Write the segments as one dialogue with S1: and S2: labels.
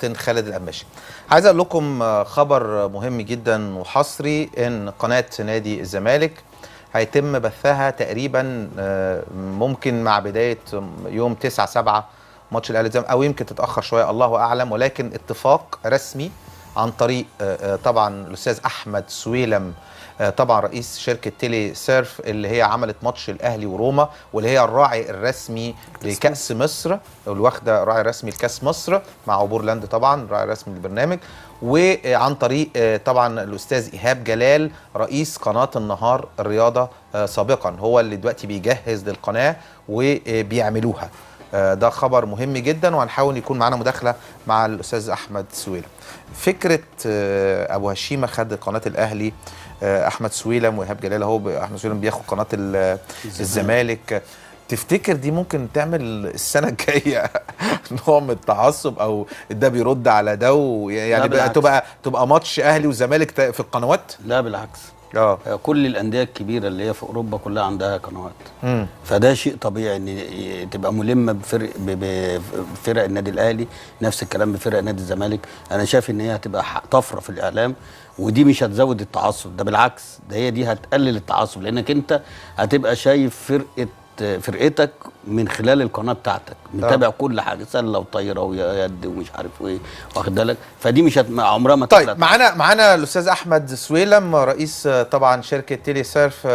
S1: كابتن خالد القماشي. عايز اقول لكم خبر مهم جدا وحصري، ان قناه نادي الزمالك هيتم بثها تقريبا ممكن مع بدايه يوم 9/7 ماتش الاهلي والزمالك، او يمكن تتاخر شويه الله اعلم، ولكن اتفاق رسمي عن طريق طبعا الاستاذ احمد سويلم، طبعا رئيس شركه تيلي سيرف اللي هي عملت ماتش الاهلي وروما، واللي هي الراعي الرسمي لكاس مصر، اللي واخده راعي رسمي لكاس مصر مع عبورلاند، طبعا راعي رسمي للبرنامج. وعن طريق طبعا الاستاذ ايهاب جلال رئيس قناه النهار الرياضه سابقا، هو اللي دلوقتي بيجهز للقناه وبيعملوها. ده خبر مهم جدا، وهنحاول يكون معانا مداخله مع الاستاذ احمد سويلم. فكره ابو هشيمه خد قناه الاهلي، احمد سويلم وايهاب جلال اهو، احمد سويلم بياخد قناه الزمالك. تفتكر دي ممكن تعمل السنه الجايه نوع من التعصب، او ده بيرد على ده، يعني تبقى ماتش اهلي وزمالك في القنوات؟
S2: لا بالعكس، كل الانديه الكبيره اللي هي في اوروبا كلها عندها قنوات. فده شيء طبيعي ان تبقى ملمه بفرق النادي الاهلي، نفس الكلام بفرق نادي الزمالك. انا شايف ان هي هتبقى طفره في الاعلام، ودي مش هتزود التعصب، ده بالعكس، ده هي دي هتقلل التعصب، لانك انت هتبقى شايف فرقتك من خلال القناه بتاعتك، متابع كل حاجه، سله وطايره ويد ومش عارف ايه، واخد بالك؟ فدي مش عمرها ما
S1: طيب معانا الاستاذ احمد سويلم رئيس طبعا شركه تيلي سيرف،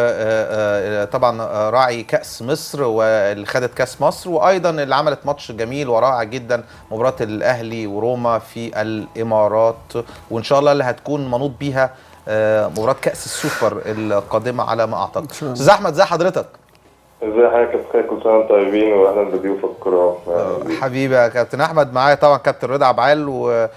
S1: طبعا راعي كاس مصر واللي خدت كاس مصر، وايضا اللي عملت ماتش جميل ورائع جدا مباراه الاهلي وروما في الامارات، وان شاء الله اللي هتكون منوط بيها مباراه كاس السوبر القادمه على ما اعتقد. استاذ احمد، ازي حضرتك؟
S3: ازي حضرتك يا كابتن؟ كل سنه وانتم طيبين، واهلا بضيوفك الكرام.
S1: حبيبي يا كابتن احمد. معايا طبعا كابتن رضا عبعال و